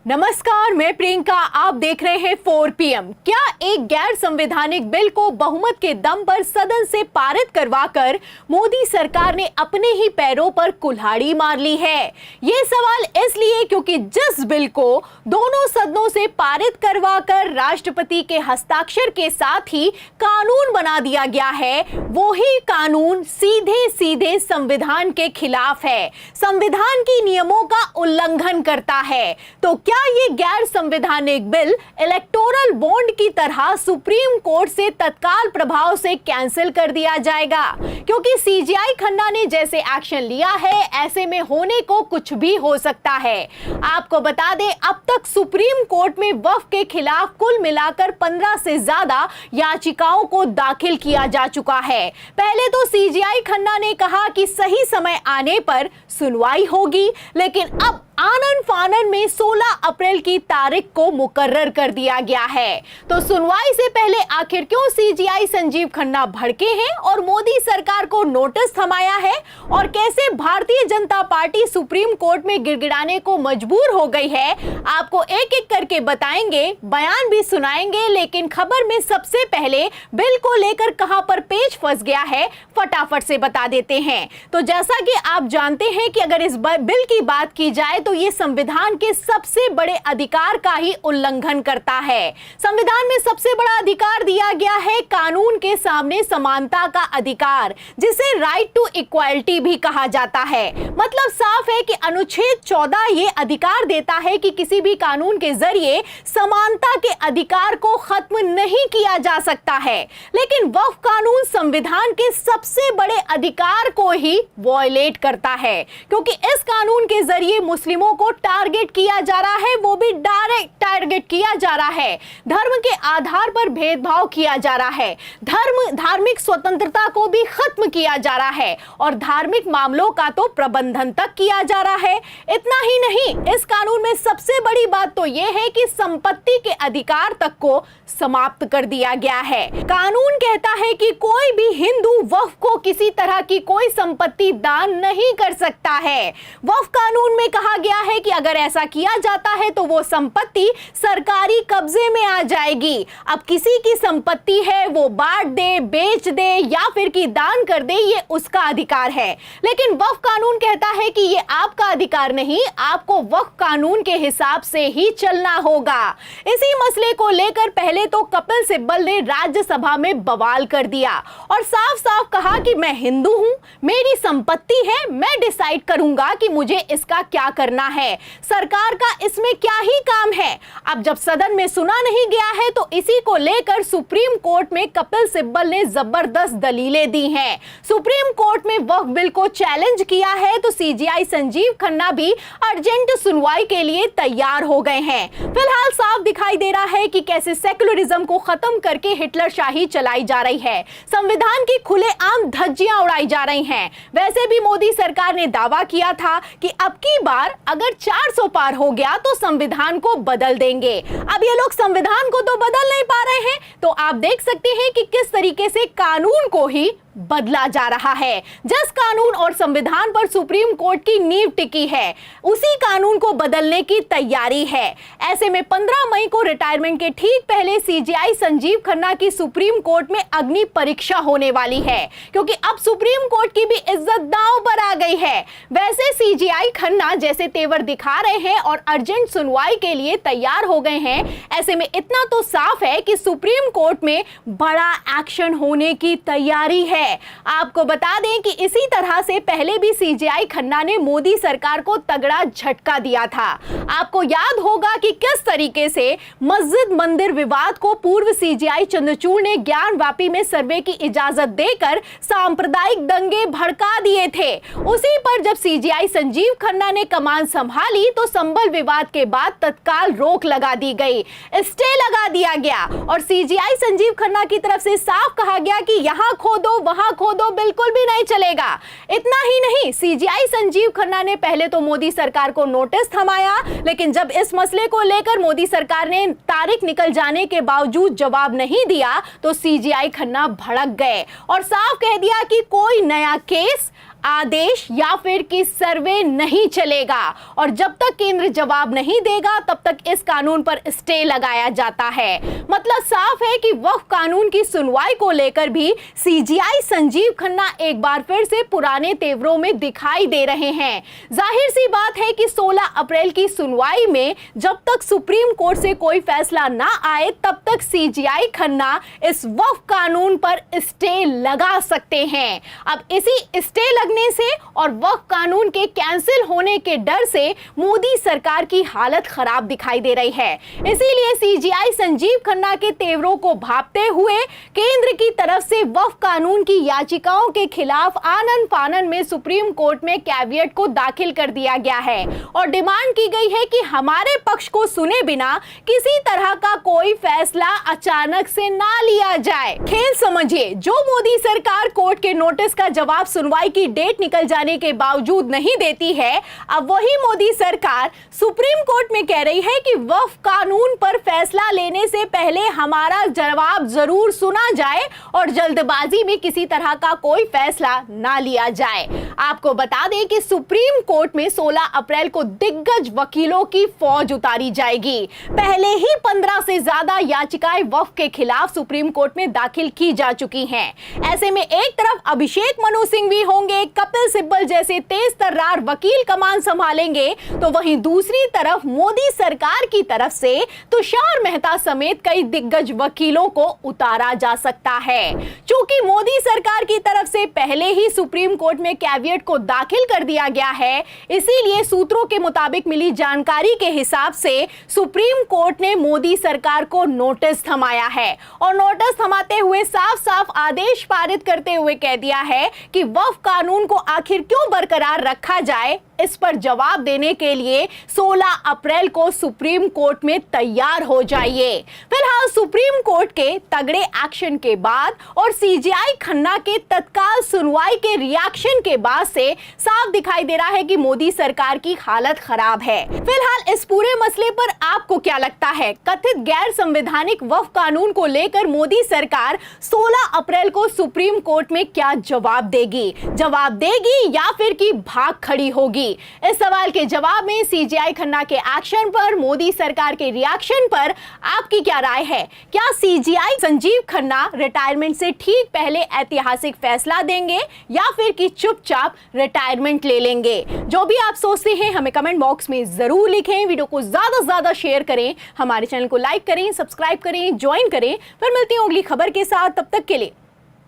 नमस्कार, मैं प्रियंका। आप देख रहे हैं 4 PM। क्या एक गैर संवैधानिक बिल को बहुमत के दम पर सदन से पारित करवाकर मोदी सरकार ने अपने ही पैरों पर कुल्हाड़ी मार ली है? ये सवाल इसलिए क्योंकि जिस बिल को दोनों सदनों से पारित करवाकर राष्ट्रपति के हस्ताक्षर के साथ ही कानून बना दिया गया है, वो ही कानून सीधे सीधे संविधान के खिलाफ है, संविधान के नियमों का उल्लंघन करता है। तो क्या ये गैर संवैधानिक बिल इलेक्टोरल बॉन्ड की तरह सुप्रीम कोर्ट से तत्काल प्रभाव से कैंसिल कर दिया जाएगा? क्योंकि सीजेआई खन्ना ने जैसे एक्शन लिया है, ऐसे में होने को कुछ भी हो सकता है। आपको बता दें, अब तक सुप्रीम कोर्ट में वक्फ के खिलाफ कुल मिलाकर 15 से ज्यादा याचिकाओं को दाखिल किया जा चुका है। पहले तो सीजेआई खन्ना ने कहा कि सही समय आने पर सुनवाई होगी, लेकिन अब आनन फानन में 16 अप्रैल की तारीख को मुकर्रर कर दिया गया है। तो सुनवाई से पहले आखिर क्यों सीजेआई संजीव खन्ना भड़के हैं और मोदी सरकार को नोटिस थमाया है, और कैसे Bharatiya Janata party supreme court में गिड़गिड़ाने को मजबूर हो गई है, आपको एक एक करके बताएंगे, बयान भी सुनाएंगे। लेकिन खबर में सबसे पहले बिल को लेकर कहां पर पेच फंस गया है, फटाफट से बता देते हैं। तो जैसा कि आप जानते हैं कि अगर इस बिल की बात की जाए तो ये संविधान के सबसे बड़े अधिकार का ही उल्लंघन करता है। संविधान में सबसे बड़ा अधिकार दिया गया है कानून के सामने समानता का अधिकार, जिसे राइट टू इक्वालिटी भी कहा जाता है। मतलब साफ है कि अनुच्छेद 14 ये अधिकार देता है कि किसी भी कानून के जरिए समानता के अधिकार को खत्म नहीं किया जा सकता है। लेकिन वक्फ कानून संविधान के सबसे बड़े अधिकार को ही वॉयलेट करता है, क्योंकि इस कानून के जरिए मुस्लिमों को टारगेट किया जा रहा है, वो भी डायरेक्ट टारगेट किया जा रहा है। धर्म के आधार पर भेदभाव किया जा रहा है, धार्मिक स्वतंत्रता को भी खत्म किया जा रहा है, और धार्मिक मामलों का तो प्रबंधन तक किया जा रहा है। इतना ही नहीं, इस कानून में सबसे बड़ी बात तो यह है कि संपत्ति के अधिकार तक को समाप्त कर दिया गया है। कानून कहता है कि कोई भी हिंदू वक्फ को किसी तरह की कोई संपत्ति दान नहीं कर सकता है। वक्फ कानून में कहा गया है कि अगर ऐसा किया जाता है तो वो संपत्ति सरकारी कब्जे में आ जाएगी। अब किसी की संपत्ति है, वो बांट दे, बेच दे या फिर कि दान कर दे, ये उसका अधिकार है। लेकिन वक्फ कानून कहता है कि ये आपका अधिकार नहीं, आपको वक्फ कानून के हिसाब से ही चलना होगा। इसी मसले को लेकर पहले तो कपिल सिब्बल ने राज्यसभा में बवाल कर दिया और साफ साफ कहा कि मैं हिंदू हूं, मेरी संपत्ति है, मैं डिसाइड करूंगा कि मुझे इसका क्या करना है, सरकार का इसमें क्या ही काम है। अब जब सदन में सुना नहीं गया है तो इसी को लेकर सुप्रीम कोर्ट में कपिल सिब्बल ने जबरदस्त दलीलें दी हैं। सुप्रीम कोर्ट में वक्फ बिल को चैलेंज किया है तो सीजेआई संजीव खन्ना भी अर्जेंट सुनवाई के लिए तैयार हो गए हैं। फिलहाल साफ दिखाई दे रहा है कि कैसे सेकुलरिज्म को खत्म करके हिटलर शाही चलाई जा रही है, संविधान की खुलेआम धज्जियां उड़ाई जा रही हैं। वैसे भी मोदी सरकार ने दावा किया था कि अब की बार अगर 400 पार हो गया तो संविधान को बदल देंगे। अब ये लोग संविधान को तो बदल नहीं पा रहे हैं, तो आप देख सकते हैं कि किस तरीके से कानून को ही बदला जा रहा है। जिस कानून और संविधान पर सुप्रीम कोर्ट की नींव टिकी है, उसी कानून को बदलने की तैयारी है। ऐसे में 15 मई को रिटायरमेंट के ठीक पहले सीजेआई संजीव खन्ना की सुप्रीम कोर्ट में अग्नि परीक्षा होने वाली है, क्योंकि अब सुप्रीम कोर्ट की भी इज्जत दांव पर आ गई है। वैसे सीजेआई खन्ना जैसे तेवर दिखा रहे हैं और अर्जेंट सुनवाई के लिए तैयार हो गए हैं, ऐसे में इतना तो साफ है कि सुप्रीम कोर्ट में बड़ा एक्शन होने की तैयारी है। आपको बता दें कि इसी तरह से पहले भी सीजेआई खन्ना ने मोदी सरकार को तगड़ा झटका दिया था। आपको याद होगा कि किस तरीके से मस्जिद मंदिर विवाद को पूर्व सीजेआई चंद्रचूड़ ने ज्ञानवापी में सर्वे की इजाजत देकर सांप्रदायिक दंगे भड़का दिए थे। उसी पर जब सीजेआई संजीव खन्ना ने कमान संभाली तो संबल विवाद के बाद तत्काल रोक लगा दी गई, स्टे लगा दिया गया और सीजेआई संजीव खन्ना की तरफ से साफ कहा गया कि यहां खोदो वहां खोदो बिल्कुल भी नहीं चलेगा। इतना ही नहीं, सीजेआई संजीव खन्ना ने पहले तो मोदी सरकार को नोटिस थमाया, लेकिन जब इस मसले को लेकर मोदी सरकार ने तारीख निकल जाने के बावजूद जवाब नहीं दिया तो सीजेआई खन्ना भड़क गए और साफ कह दिया कि कोई नया केस आदेश या फिर कि सर्वे नहीं चलेगा और जब तक केंद्र जवाब नहीं देगा तब तक इस कानून पर स्टे लगाया जाता है। मतलब साफ है कि वक्फ कानून की सुनवाई को लेकर भी सीजीआई संजीव खन्ना एक बार फिर से पुराने तेवरों में दिखाई दे रहे हैं। जाहिर सी बात है कि 16 अप्रैल की सुनवाई में जब तक सुप्रीम कोर्ट से कोई फैसला ना आए तब तक सीजीआई खन्ना इस वक्फ कानून पर स्टे लगा सकते हैं। अब इसी स्टे लगने से और वक्फ कानून के कैंसिल होने के डर से मोदी सरकार की हालत खराब दिखाई दे रही है। इसीलिए सीजीआई संजीव खन्ना के तेवरों को भांपते हुए केंद्र की तरफ से वक्फ कानून की याचिकाओं के खिलाफ आनन फानन में सुप्रीम कोर्ट में कैविएट को दाखिल कर दिया गया है और डिमांड की गई है कि हमारे पक्ष को सुने बिना किसी तरह का कोई फैसला अचानक से ना लिया जाए। खेल समझिए, जो मोदी सरकार कोर्ट के नोटिस का जवाब सुनवाई की डेट निकल जाने के बावजूद नहीं देती है, अब वही मोदी सरकार सुप्रीम कोर्ट में कह रही है कि वक्फ कानून पर फैसला लेने से पहले हमारा जवाब जरूर सुना जाए और जल्दबाजी में किसी तरह का कोई फैसला ना लिया जाए। आपको बता दें कि सुप्रीम कोर्ट में 16 अप्रैल को दिग्गज वकीलों की फौज उतारी जाएगी। पहले ही 15 से ज्यादा याचिकाएं वक्फ के खिलाफ सुप्रीम कोर्ट में दाखिल की जा चुकी हैं। ऐसे में एक तरफ अभिषेक मनु सिंघवी होंगे, कपिल सिब्बल जैसे तेज तर्रार वकील कमान संभालेंगे, तो वहीं दूसरी तरफ मोदी सरकार की तरफ से तुषार मेहता समेत कई दिग्गज वकीलों को उतारा जा सकता है। चूंकि मोदी सरकार की तरफ से पहले ही सुप्रीम कोर्ट में कैविएट को दाखिल कर दिया गया है, इसीलिए सूत्रों के मुताबिक मिली जानकारी के हिसाब से सुप्रीम कोर्ट ने मोदी सरकार को नोटिस थमाया है और नोटिस थमाते हुए साफ साफ आदेश पारित करते हुए कह दिया है कि वक्फ कानून को आखिर क्यों बरकरार रखा जाए, इस पर जवाब देने के लिए 16 अप्रैल को सुप्रीम कोर्ट में तैयार हो जाइए। फिलहाल सुप्रीम कोर्ट के तगड़े एक्शन के बाद और सीजीआई खन्ना के तत्काल सुनवाई के रिएक्शन के बाद से साफ दिखाई दे रहा है कि मोदी सरकार की हालत खराब है। फिलहाल इस पूरे मसले पर आपको क्या लगता है? कथित गैर संवैधानिक वक्फ कानून को लेकर मोदी सरकार 16 अप्रैल को सुप्रीम कोर्ट में क्या जवाब देगी या फिर कि भाग खड़ी होगी? इस सवाल के जवाब में सीजीआई खन्ना के एक्शन पर, मोदी सरकार के रिएक्शन पर आपकी क्या राय है? क्या सीजीआई संजीव खन्ना रिटायरमेंट से ठीक पहले ऐतिहासिक फैसला देंगे या फिर कि चुपचाप रिटायरमेंट ले लेंगे? जो भी आप सोचते हैं हमें कमेंट बॉक्स में जरूर लिखें। वीडियो को ज्यादा से ज्यादा शेयर करें, हमारे चैनल को लाइक करें, सब्सक्राइब करें, ज्वाइन करें। फिर मिलती हूं अगली खबर के साथ, तब तक के लिए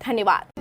धन्यवाद।